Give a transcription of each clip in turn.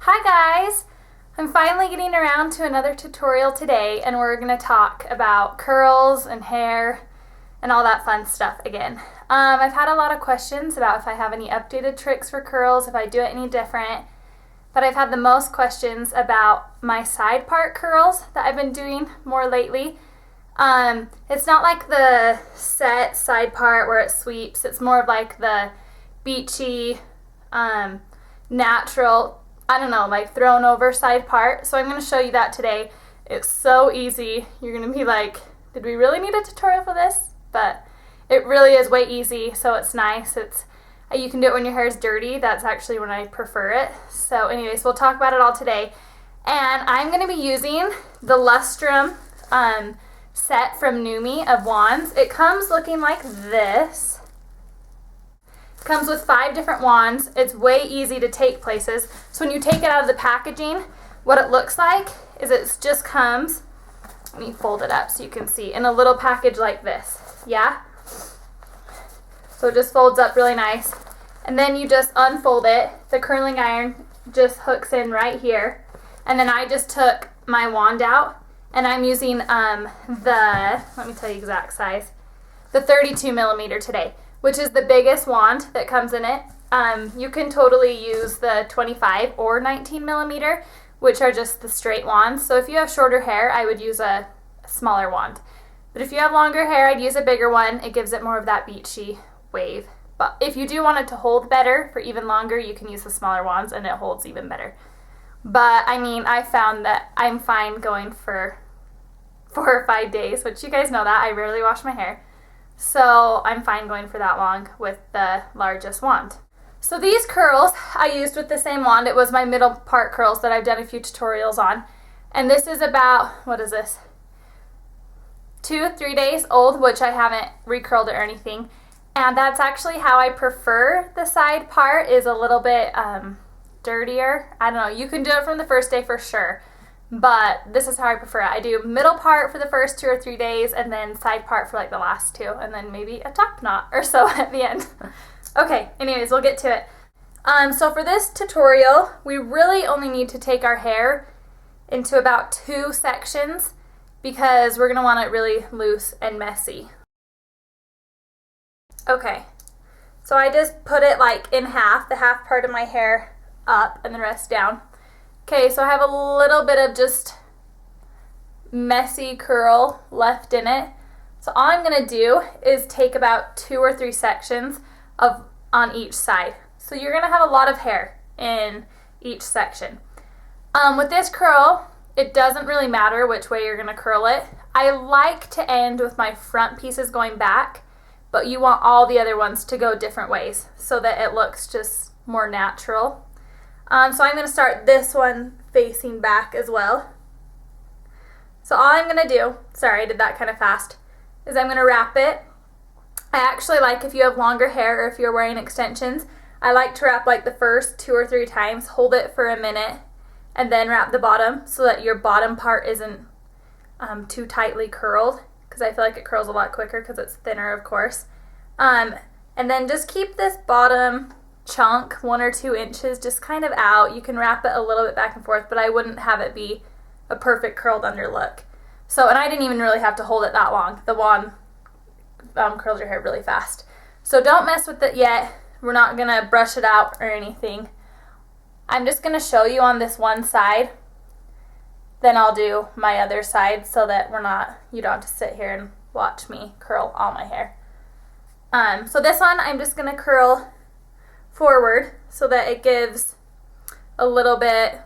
Hi guys! I'm finally getting around to another tutorial today, and we're going to talk about curls and hair and all that fun stuff again. I've had a lot of questions about if I have any updated tricks for curls, if I do it any different, but I've had the most questions about my side part curls that I've been doing more lately. It's not like the set side part where it sweeps, it's more of like the beachy, natural, I don't know, like thrown over side part. So I'm going to show you that today. It's so easy. You're going to be like, did we really need a tutorial for this? But it really is way easy, so it's nice. You can do it when your hair is dirty. That's actually when I prefer it. So anyways, we'll talk about it all today. And I'm going to be using the Lustrum set from NuMe of wands. It comes looking like this. Comes with 5 different wands. It's way easy to take places. So when you take it out of the packaging, what it looks like is it just comes, let me fold it up so you can see, in a little package like this. Yeah? So it just folds up really nice. And then you just unfold it. The curling iron just hooks in right here. And then I just took my wand out, and I'm using let me tell you exact size, the 32 millimeter today, which is the biggest wand that comes in it. You can totally use the 25 or 19 millimeter, which are just the straight wands. So if you have shorter hair, I would use a smaller wand. But if you have longer hair, I'd use a bigger one. It gives it more of that beachy wave. But if you do want it to hold better for even longer, you can use the smaller wands and it holds even better. But I mean, I found that I'm fine going for 4 or 5 days, which you guys know that. I rarely wash my hair. So I'm fine going for that long with the largest wand. So these curls I used with the same wand. It was my middle part curls that I've done a few tutorials on. And this is about, what is this? 2 or 3 days old, which I haven't recurled it or anything. And that's actually how I prefer the side part, is a little bit dirtier. I don't know, you can do it from the first day for sure, but this is how I prefer it. I do middle part for the first 2 or 3 days, and then side part for like the last 2, and then maybe a top knot or so at the end. Okay, anyways, we'll get to it. So for this tutorial, we really only need to take our hair into about 2 sections because we're gonna want it really loose and messy. Okay, so I just put it like in half, the half part of my hair up and the rest down. Okay, so I have a little bit of just messy curl left in it. So all I'm gonna do is take about 2 or 3 sections on each side. So you're gonna have a lot of hair in each section. With this curl, it doesn't really matter which way you're gonna curl it. I like to end with my front pieces going back, but you want all the other ones to go different ways so that it looks just more natural. So I'm going to start this one facing back as well. So all I'm going to do, sorry I did that kind of fast, is I'm going to wrap it. I actually like, if you have longer hair or if you're wearing extensions, I like to wrap like the first 2 or 3 times, hold it for a minute, and then wrap the bottom so that your bottom part isn't too tightly curled, because I feel like it curls a lot quicker because it's thinner, of course. And then just keep this bottom chunk 1 or 2 inches just kind of out. You can wrap it a little bit back and forth, but I wouldn't have it be a perfect curled under look. So, and I didn't even really have to hold it that long. The wand curls your hair really fast. So don't mess with it yet. We're not gonna brush it out or anything. I'm just gonna show you on this one side, then I'll do my other side so that you don't have to sit here and watch me curl all my hair. So this one I'm just gonna curl forward so that it gives a little bit,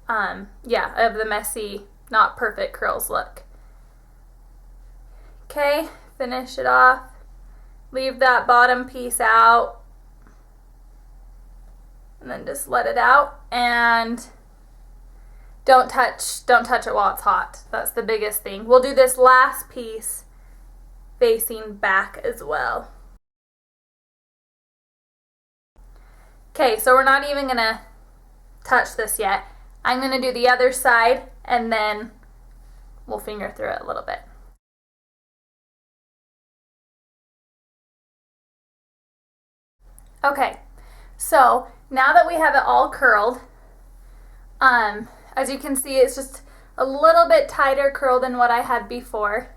of the messy, not perfect curls look. Okay, finish it off. Leave that bottom piece out, and then just let it out, and don't touch it while it's hot. That's the biggest thing. We'll do this last piece facing back as well. Okay, so we're not even gonna touch this yet. I'm gonna do the other side, and then we'll finger through it a little bit. Okay, so now that we have it all curled, As you can see, it's just a little bit tighter curl than what I had before.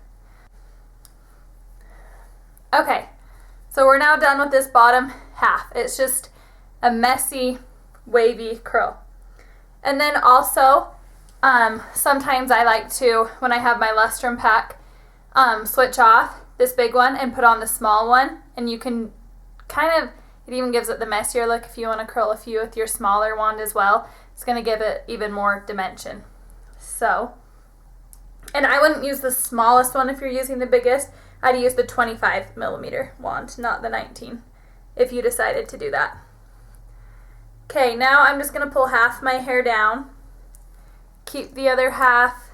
Okay, so we're now done with this bottom half. It's just a messy, wavy curl. And then also, sometimes I like to, when I have my Lustrum pack, switch off this big one and put on the small one, and you can kind of, it even gives it the messier look if you want to curl a few with your smaller wand as well. It's going to give it even more dimension. So, and I wouldn't use the smallest one if you're using the biggest. I'd use the 25 millimeter wand, not the 19, if you decided to do that. Okay, now I'm just going to pull half my hair down, keep the other half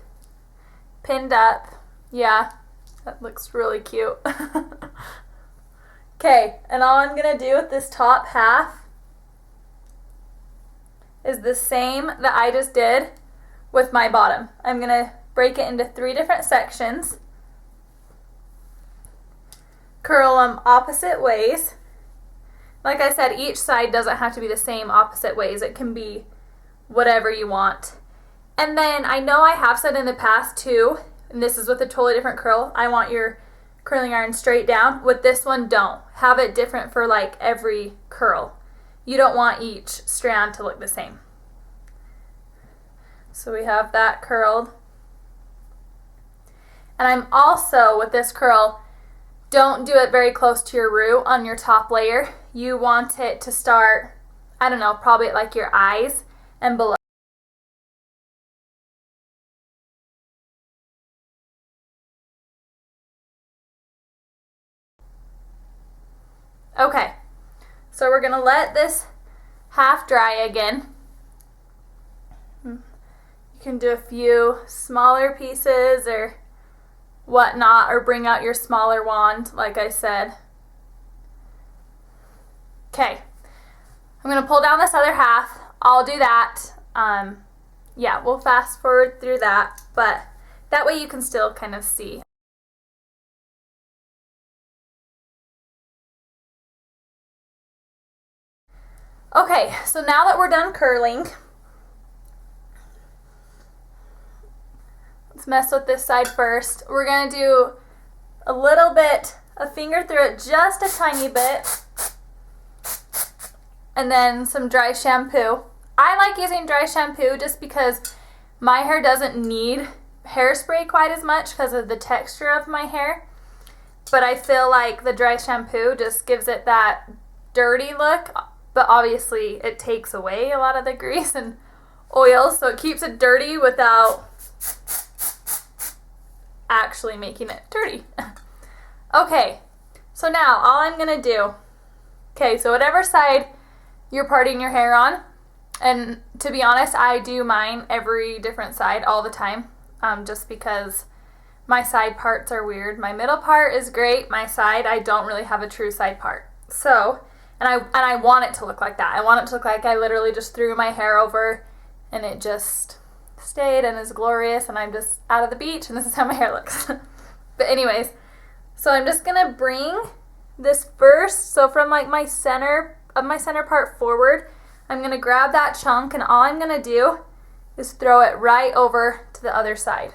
pinned up. Yeah, that looks really cute. Okay, and all I'm going to do with this top half is the same that I just did with my bottom. I'm going to break it into 3 different sections, curl them opposite ways. Like I said, each side doesn't have to be the same opposite ways. It can be whatever you want. And then I know I have said in the past too, and this is with a totally different curl, I want your curling iron straight down. With this one, don't. Have it different for like every curl. You don't want each strand to look the same. So we have that curled. And I'm also, with this curl, don't do it very close to your root on your top layer. You want it to start, I don't know, probably at like your eyes and below. Okay, so we're gonna let this half dry again. You can do a few smaller pieces or whatnot, or bring out your smaller wand, like I said. Okay, I'm gonna pull down this other half. I'll do that. Yeah, we'll fast forward through that, but that way you can still kind of see. Okay, so now that we're done curling, let's mess with this side first. We're going to do a little bit, a finger through it, just a tiny bit, and then some dry shampoo. I like using dry shampoo just because my hair doesn't need hairspray quite as much because of the texture of my hair, but I feel like the dry shampoo just gives it that dirty look. But obviously it takes away a lot of the grease and oil, so it keeps it dirty without actually making it dirty. Okay, so now all I'm gonna do, okay, so whatever side you're parting your hair on, and to be honest, I do mine every different side all the time, just because my side parts are weird. My middle part is great, my side, I don't really have a true side part. So, and I want it to look like that. I want it to look like I literally just threw my hair over and it just stayed and is glorious and I'm just out of the beach and this is how my hair looks. But anyways, so I'm just gonna bring this first, so from like my center part forward, I'm gonna grab that chunk and all I'm gonna do is throw it right over to the other side.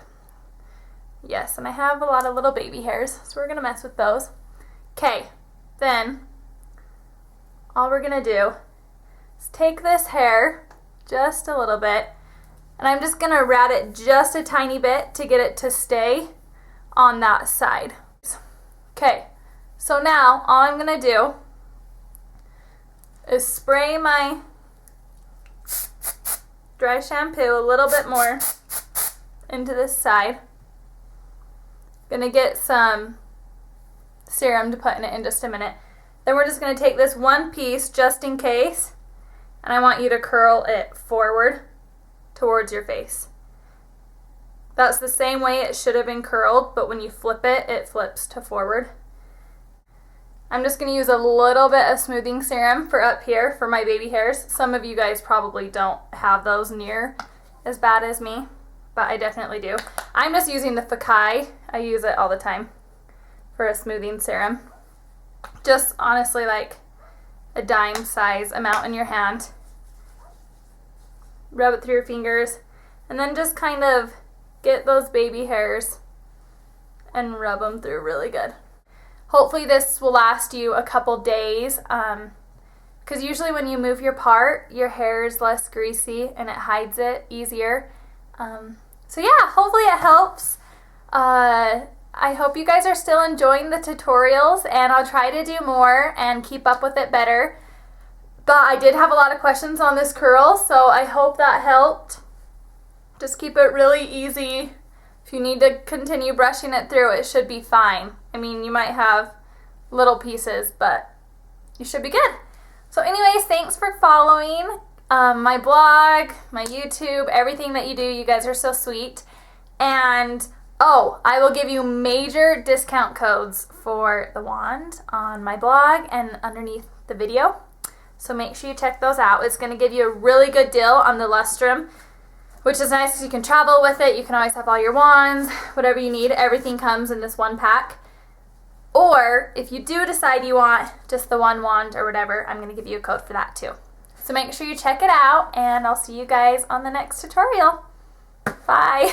Yes, and I have a lot of little baby hairs, so we're gonna mess with those. Okay, then all we're gonna do is take this hair just a little bit and I'm just gonna rat it just a tiny bit to get it to stay on that side. Okay, so now all I'm gonna do is spray my dry shampoo a little bit more into this side. Gonna get some serum to put in it in just a minute. Then we're just going to take this one piece just in case, and I want you to curl it forward towards your face. That's the same way it should have been curled, but when you flip it, it flips to forward. I'm just going to use a little bit of smoothing serum for up here for my baby hairs. Some of you guys probably don't have those near as bad as me, but I definitely do. I'm just using the Fakai. I use it all the time for a smoothing serum. Just honestly like a dime size amount in your hand. rub it through your fingers, and then just kind of get those baby hairs and rub them through really good. Hopefully this will last you a couple days, because usually when you move your part, your hair is less greasy and it hides it easier. So yeah, hopefully it helps. I hope you guys are still enjoying the tutorials, and I'll try to do more and keep up with it better. But I did have a lot of questions on this curl, so I hope that helped. Just keep it really easy. If you need to continue brushing it through, it should be fine. I mean, you might have little pieces, but you should be good. So anyways, thanks for following my blog, my YouTube, everything that you do. You guys are so sweet. And oh, I will give you major discount codes for the wand on my blog and underneath the video. So make sure you check those out. It's going to give you a really good deal on the Lustrum, which is nice because you can travel with it. You can always have all your wands, whatever you need. Everything comes in this one pack. Or if you do decide you want just the one wand or whatever, I'm going to give you a code for that too. So make sure you check it out, and I'll see you guys on the next tutorial. Bye.